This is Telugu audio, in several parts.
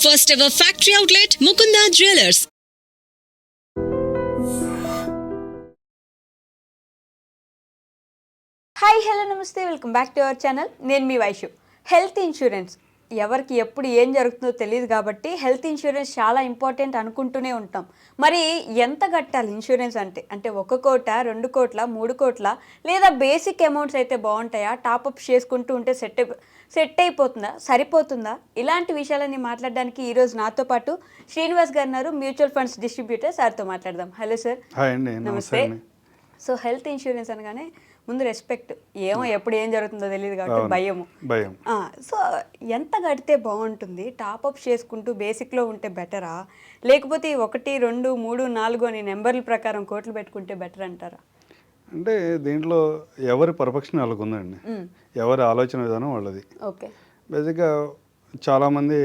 First ever factory outlet, Mukunda Jewelers. Hi hello నమస్తే welcome back to our channel. నేను మీ వైషు. హెల్త్ ఇన్సూరెన్స్ ఎవరికి ఎప్పుడు ఏం జరుగుతుందో తెలియదు కాబట్టి హెల్త్ ఇన్సూరెన్స్ చాలా ఇంపార్టెంట్ అనుకుంటూనే ఉంటాం. మరి ఎంత కట్టాలి ఇన్సూరెన్స్ అంటే 1 కోట 2 కోట్ల 3 కోట్ల లేదా బేసిక్ అమౌంట్స్ అయితే బాగుంటాయా? టాప్అప్ చేసుకుంటూ ఉంటే సెట్ అయిపోతుందా, సరిపోతుందా? ఇలాంటి విషయాలన్నీ మాట్లాడడానికి ఈరోజు నాతో పాటు శ్రీనివాస్ గారు ఉన్నారు, మ్యూచువల్ ఫండ్స్ డిస్ట్రిబ్యూటర్. సార్తో మాట్లాడదాం. Hello sir. హాయ్ అండి. నమస్తే. సో హెల్త్ ఇన్సూరెన్స్ అనగానే ముందు రెస్పెక్ట్, ఏమో ఎప్పుడు ఏం జరుగుతుందో తెలియదు కాబట్టి భయం. సో ఎంత కడితే బాగుంటుంది? టాప్అప్ చేసుకుంటూ బేసిక్లో ఉంటే బెటరా, లేకపోతే 1 2 3 4 అని నెంబర్ల ప్రకారం కోట్లు పెట్టుకుంటే బెటర్ అంటారా? అంటే దీంట్లో ఎవరి పర్ఫెక్షన్ వాళ్ళకు ఉందండి, ఎవరి ఆలోచన విధానం వాళ్ళది. ఓకే. బేసిక్గా చాలామంది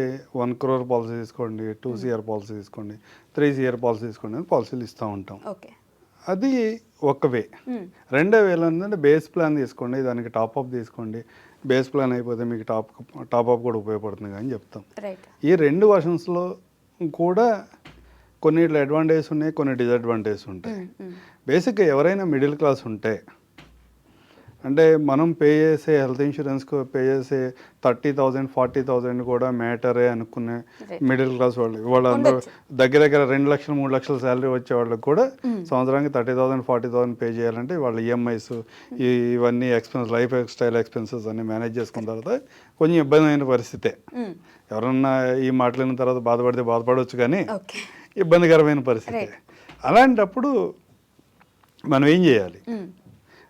1 crore పాలసీ తీసుకోండి, 2 CR పాలసీ తీసుకోండి, 3 CR పాలసీ తీసుకోండి అని పాలసీలు ఇస్తూ ఉంటాం. ఓకే. అది ఒక వే. రెండో వేలో ఏంటంటే బేస్ ప్లాన్ తీసుకోండి, దానికి టాప్అప్ తీసుకోండి, బేస్ ప్లాన్ అయిపోతే మీకు టాప్అప్ కూడా ఉపయోగపడుతుంది అని చెప్తాం. ఈ 2 వర్షన్స్లో కూడా కొన్నిట్లో అడ్వాంటేజెస్ ఉన్నాయి, కొన్ని డిసడ్వాంటేజెస్ ఉంటాయి. బేసిక్గా ఎవరైనా మిడిల్ క్లాస్ ఉంటే, అంటే మనం పే చేసే హెల్త్ ఇన్సూరెన్స్కి పే చేసే 30,000 40,000 కూడా మ్యాటరే అనుకునే మిడిల్ క్లాస్ వాళ్ళందరూ దగ్గర 2 లక్షలు 3 లక్షల శాలరీ వచ్చే వాళ్ళకి కూడా సంవత్సరానికి 30,000 40,000 పే చేయాలంటే వాళ్ళ ఈఎంఐస్ ఇవన్నీ లైఫ్ స్టైల్ ఎక్స్పెన్సెస్ అన్ని మేనేజ్ చేసుకున్న తర్వాత కొంచెం ఇబ్బందిమైన పరిస్థితే. ఎవరన్నా ఈ మాటలైన తర్వాత బాధపడితే బాధపడవచ్చు, కానీ ఇబ్బందికరమైన పరిస్థితి. అలాంటప్పుడు మనం ఏం చేయాలి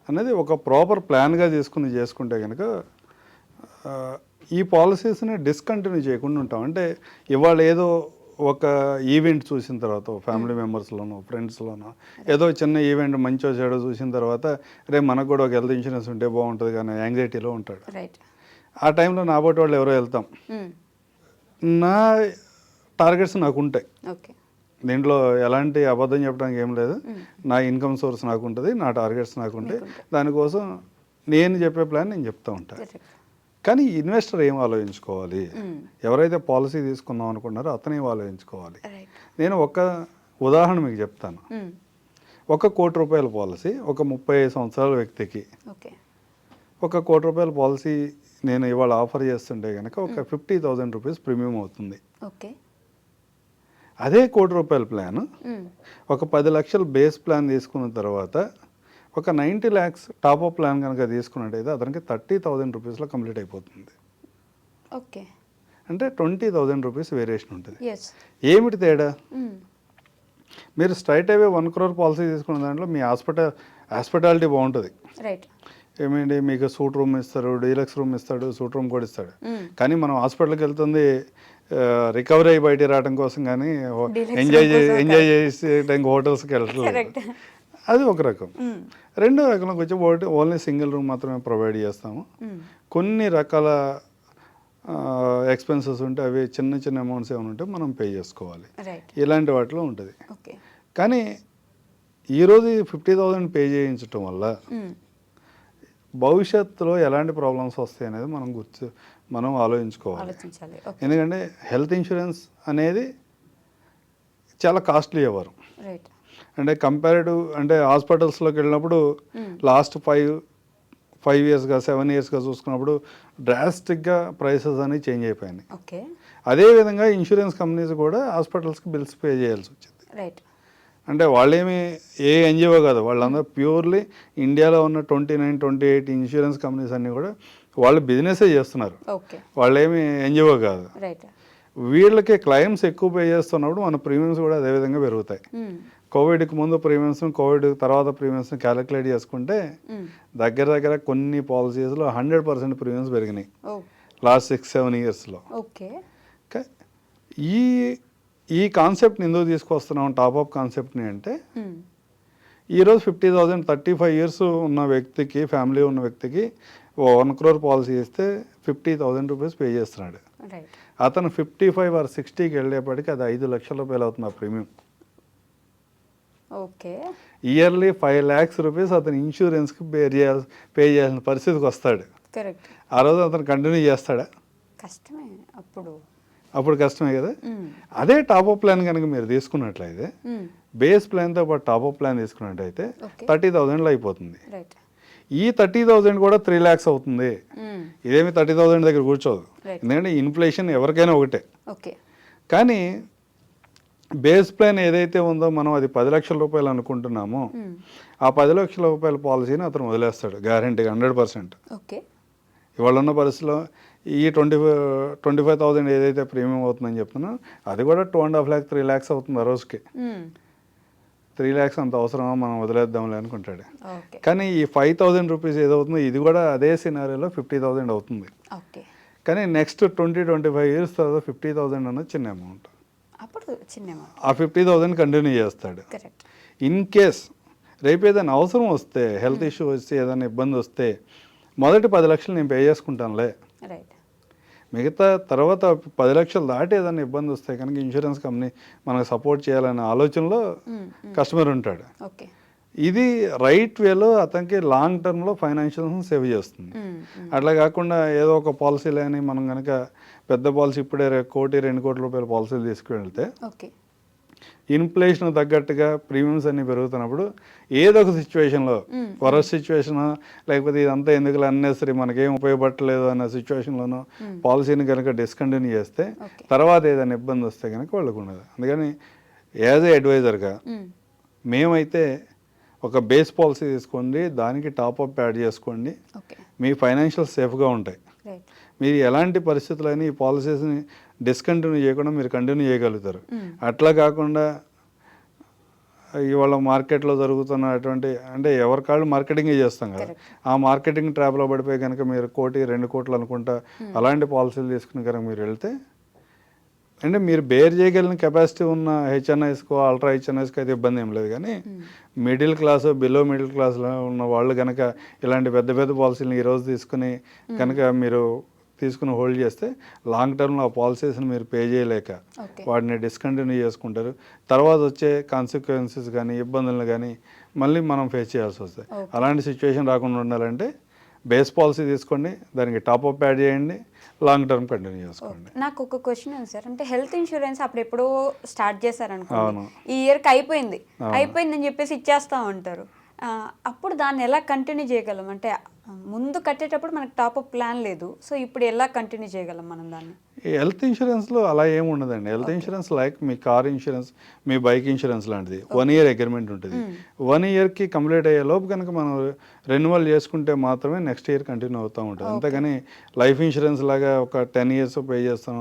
అనేది ఒక ప్రాపర్ ప్లాన్గా చేసుకుంటే కనుక ఈ పాలసీస్ని డిస్కంటిన్యూ చేయకుండా ఉంటాం. అంటే ఇవాళ ఏదో ఒక ఈవెంట్ చూసిన తర్వాత ఫ్యామిలీ మెంబర్స్లోనో ఫ్రెండ్స్లోనో ఏదో చిన్న ఈవెంట్ మంచో చెడో చూసిన తర్వాత రేపు మనకు కూడా ఒక హెల్త్ ఇన్సూరెన్స్ ఉంటే బాగుంటుంది కానీ యాంగ్జైటీలో ఉంటాడు. ఆ టైంలో నా బట్టి వాళ్ళు ఎవరో వెళ్తాం. నా టార్గెట్స్ నాకు ఉంటాయి, దీంట్లో ఎలాంటి అబద్ధం చెప్పడానికి ఏం లేదు. నా ఇన్కమ్ సోర్స్ నాకు ఉంటుంది, నా టార్గెట్స్ నాకు ఉంటాయి. దానికోసం నేను చెప్పే ప్లాన్ నేను చెప్తూ ఉంటాను. కానీ ఇన్వెస్టర్ ఏం ఆలోచించుకోవాలి, ఎవరైతే పాలసీ తీసుకుందాం అనుకున్నారో అతను ఏం ఆలోచించుకోవాలి. నేను ఒక ఉదాహరణ మీకు చెప్తాను. 1 కోటి రూపాయల పాలసీ ఒక 35 సంవత్సరాల వ్యక్తికి, 1 కోటి రూపాయల పాలసీ నేను ఇవాళ ఆఫర్ చేస్తుంటే కనుక ఒక 50,000 రూపీస్ ప్రీమియం అవుతుంది. అదే 1 కోటి రూపాయల ప్లాన్ ఒక 10 లక్షలు బేస్ ప్లాన్ తీసుకున్న తర్వాత ఒక 90 lakhs టాప్అప్ ప్లాన్ కనుక తీసుకున్నట్టయితే అతనికి 30,000 రూపీస్లో కంప్లీట్ అయిపోతుంది. ఓకే. అంటే 20,000 రూపీస్ వేరియేషన్ ఉంటుంది. ఏమిటి తేడా? మీరు స్ట్రైట్ అవే 1 crore పాలసీ తీసుకున్న దాంట్లో మీ హాస్పిటాలిటీ బాగుంటుంది. ఏమేంటి, మీకు సూట్ రూమ్ ఇస్తారు, డీలక్స్ రూమ్ ఇస్తాడు, సూట్ రూమ్ కూడా ఇస్తాడు. కానీ మనం హాస్పిటల్కి వెళ్తుంది రికవరీ అయ్యి బయట రావడం కోసం, కానీ ఎంజాయ్ చేసేటానికి హోటల్స్కి వెళ్ళట్లేదు. అది ఒక రకం. రెండో రకంలోకి వచ్చి ఓన్లీ సింగిల్ రూమ్ మాత్రమే ప్రొవైడ్ చేస్తాము. కొన్ని రకాల ఎక్స్పెన్సెస్ ఉంటే అవి చిన్న అమౌంట్స్ ఏమైనా ఉంటే మనం పే చేసుకోవాలి. ఇలాంటి వాటిలో ఉంటుంది. కానీ ఈరోజు 50,000 పే చేయించడం వల్ల భవిష్యత్తులో ఎలాంటి ప్రాబ్లమ్స్ వస్తాయి అనేది మనం ఆలోచించుకోవాలి. ఎందుకంటే హెల్త్ ఇన్సూరెన్స్ అనేది చాలా కాస్ట్లీ ఎవరు, అంటే కంపారిటివ్, అంటే హాస్పిటల్స్లోకి వెళ్ళినప్పుడు లాస్ట్ 5 yearsగా 7 yearsగా చూసుకున్నప్పుడు డ్రాస్టిక్గా ప్రైసెస్ అనేవి చేంజ్ అయిపోయినాయి. అదేవిధంగా ఇన్సూరెన్స్ కంపెనీస్ కూడా హాస్పిటల్స్కి బిల్స్ పే చేయాల్సి వచ్చింది. అంటే వాళ్ళేమి ఏ ఎన్జిఓ కాదు, వాళ్ళందరూ ప్యూర్లీ ఇండియాలో ఉన్న 29 28 ఇన్సూరెన్స్ కంపెనీస్ అన్నీ కూడా వాళ్ళు బిజినెసే చేస్తున్నారు. వాళ్ళేమి ఎన్జిఓ కాదు. వీళ్ళకి క్లైమ్స్ ఎక్కువ పే చేస్తున్నప్పుడు మన ప్రీమియమ్స్ కూడా అదేవిధంగా పెరుగుతాయి. కోవిడ్కి ముందు ప్రీమియమ్స్, కోవిడ్ తర్వాత ప్రీమియమ్స్ని క్యాలిక్యులేట్ చేసుకుంటే దగ్గర కొన్ని పాలసీస్లో 100% ప్రీమియమ్స్ పెరిగినాయి లాస్ట్ 6-7 yearsలో. ఈ కాన్సెప్ట్ని ఎందుకు తీసుకొస్తున్నాం, టాప్అప్ కాన్సెప్ట్ని అంటే ఈరోజు 50,000 35 years ఉన్న వ్యక్తికి, ఫ్యామిలీ ఉన్న వ్యక్తికి 1 crore పాలసీ ఇస్తే 50,000 రూపీస్ పే చేస్తున్నాడు. అతను 55 or 60కి వెళ్ళేప్పటికి అది 5 లక్షల రూపాయలు అవుతుంది ఆ ప్రీమియం. ఇయర్లీ 5 lakhs రూపీస్ అతను ఇన్సూరెన్స్కి పే చేయాల్సిన పరిస్థితికి వస్తాడు. ఆ రోజు అతను కంటిన్యూ చేస్తాడా? కష్టమే. అప్పుడు అప్పుడు కష్టమే కదా. అదే టాప్అప్ ప్లాన్ కనుక మీరు తీసుకున్నట్లయితే బేస్ ప్లాన్తో పాటు టాప్అప్ ప్లాన్ తీసుకున్నట్టయితే 30,000లో అయిపోతుంది. ఈ 30,000 కూడా 3 lakhs అవుతుంది. ఇదేమి 30,000 దగ్గర కూర్చోదు, ఎందుకంటే ఇన్ఫ్లేషన్ ఎవరికైనా ఒకటే. కానీ బేస్ ప్లాన్ ఏదైతే ఉందో మనం అది 10 లక్షల రూపాయలు అనుకుంటున్నామో ఆ 10 లక్షల రూపాయల పాలసీని అతను వదిలేస్తాడు గ్యారంటీగా 100%. ఇవాళ ఉన్న పరిస్థితిలో ఈ 25,000 ఏదైతే ప్రీమియం అవుతుందని చెప్తున్నా అది కూడా 2.5 lakh 3 lakhs అవుతుంది ఆ రోజుకి. 3 lakhs అంత అవసరమా, మనం వదిలేద్దాంలే అనుకుంటాడు. కానీ ఈ 5,000 రూపీస్ ఏదవుతుందో ఇది కూడా అదే సినారియోలో 50,000 అవుతుంది. కానీ నెక్స్ట్ 20-25 years తర్వాత 50,000 అన్నది చిన్న అమౌంట్. ఆ 50,000 కంటిన్యూ చేస్తాడు. ఇన్ కేస్ రేపు ఏదైనా అవసరం వస్తే, హెల్త్ ఇష్యూ వచ్చి ఏదైనా ఇబ్బంది వస్తే మొదటి 10 లక్షలు నేను పే చేసుకుంటానులే, మిగతా తర్వాత 10 లక్షలు దాటి ఏదైనా ఇబ్బంది వస్తే కనుక ఇన్సూరెన్స్ కంపెనీ మనకు సపోర్ట్ చేయాలనే ఆలోచనలో కస్టమర్ ఉంటాడు. ఇది రైట్ వేలో అతనికి లాంగ్ టర్మ్లో ఫైనాన్షియల్ సేవ్ చేస్తుంది. అట్లా కాకుండా ఏదో ఒక పాలసీ లేని మనం కనుక పెద్ద పాలసీ ఇప్పుడే 1 కోటి 2 కోట్ల రూపాయల పాలసీలు తీసుకువెళ్తే ఇన్ఫ్లేషన్ తగ్గట్టుగా ప్రీమియమ్స్ అన్ని పెరుగుతున్నప్పుడు ఏదో ఒక సిచ్యువేషన్లో వరస్ట్ సిచ్యువేషన్ లేకపోతే ఇదంతా ఎందుకు అన్నెసరీ మనకేం ఉపయోగపడలేదు అన్న సిచ్యువేషన్లోనూ పాలసీని కనుక డిస్కంటిన్యూ చేస్తే తర్వాత ఏదైనా ఇబ్బంది వస్తే కనుక వాళ్ళకు ఉండదు. అందుకని యాజ్ ఏ అడ్వైజర్గా మేమైతే ఒక బేస్ పాలసీ తీసుకోండి, దానికి టాప్అప్ యాడ్ చేసుకోండి, మీ ఫైనాన్షియల్ సేఫ్గా ఉంటాయి. మీరు ఎలాంటి పరిస్థితులైనా ఈ పాలసీస్ని డిస్కంటిన్యూ చేయకుండా మీరు కంటిన్యూ చేయగలుగుతారు. అట్లా కాకుండా ఇవాళ మార్కెట్లో జరుగుతున్నటువంటి అంటే ఎవరి కాళ్ళు మార్కెటింగే చేస్తాం కదా, ఆ మార్కెటింగ్ ట్రాప్లో పడిపోయి కనుక మీరు 1 కోటి 2 కోట్లు అనుకుంటా అలాంటి పాలసీలు తీసుకుని కనుక మీరు వెళ్తే అంటే మీరు బేర్ చేయగలిగిన కెపాసిటీ ఉన్న హెచ్ఎన్ఐస్కో అల్ట్రా హెచ్ఎన్ఐస్కి అయితే ఇబ్బంది ఏం లేదు. కానీ మిడిల్ క్లాస్ బిలో మిడిల్ క్లాస్లో ఉన్న వాళ్ళు కనుక ఇలాంటి పెద్ద పెద్ద పాలసీలను ఈరోజు తీసుకుని కనుక మీరు తీసుకుని హోల్డ్ చేస్తే లాంగ్ టర్మ్లో ఆ పాలసీస్ని మీరు పే చేయలేక వాటిని డిస్కంటిన్యూ చేసుకుంటారు. తర్వాత వచ్చే కాన్సిక్వెన్సెస్ కానీ ఇబ్బందులను కానీ మళ్ళీ మనం ఫేస్ చేయాల్సి వస్తాయి. అలాంటి సిచ్యువేషన్ రాకుండా ఉండాలంటే బేస్ పాలసీ తీసుకోండి, దానికి టాప్అప్ యాడ్ చేయండి, లాంగ్ టర్మ్ కంటిన్యూ చేసుకోండి. నాకు ఒక క్వశ్చన్ ఉంది సార్, అంటే హెల్త్ ఇన్సూరెన్స్ అప్పుడు ఎప్పుడో స్టార్ట్ చేశారనుకోండి, ఈ ఇయర్కి అయిపోయిందని చెప్పేసి ఇచ్చేస్తూ ఉంటారు. అప్పుడు దాన్ని ఎలా కంటిన్యూ చేయగలం? అంటే ముందు కట్టేటప్పుడు మనకు టాప్అప్ ప్లాన్ లేదు, సో ఇప్పుడు ఎలా కంటిన్యూ చేయగలం మనం దాన్ని? ఈ హెల్త్ ఇన్సూరెన్స్లో అలా ఏమి ఉండదండి. హెల్త్ ఇన్సూరెన్స్ లైక్ మీ కార్ ఇన్సూరెన్స్, మీ బైక్ ఇన్సూరెన్స్ లాంటిది 1 year అగ్రిమెంట్ ఉంటుంది. 1 yearకి కంప్లీట్ అయ్యే లోపు కనుక మనం రెన్యువల్ చేసుకుంటే మాత్రమే నెక్స్ట్ ఇయర్ కంటిన్యూ అవుతూ ఉంటుంది. అంతేగాని లైఫ్ ఇన్సూరెన్స్ లాగా ఒక 10 years పే చేస్తాం,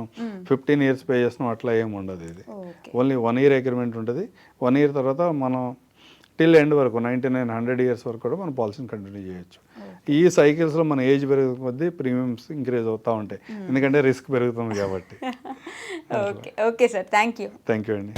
15 years పే చేస్తాం అట్లా ఏమి ఉండదు. ఇది ఓన్లీ 1 year అగ్రిమెంట్ ఉంటుంది. 1 year తర్వాత మనం టిల్ ఎండ్ వరకు 99-100 years వరకు కూడా మన పాలసీని కంటిన్యూ చేయొచ్చు. ఈ సైకిల్స్లో మన ఏజ్ పెరిగే కొద్దీ ప్రీమియమ్స్ ఇంక్రీజ్ అవుతూ ఉంటాయి, ఎందుకంటే రిస్క్ పెరుగుతుంది కాబట్టి. ఓకే సార్, థ్యాంక్ యూ అండి.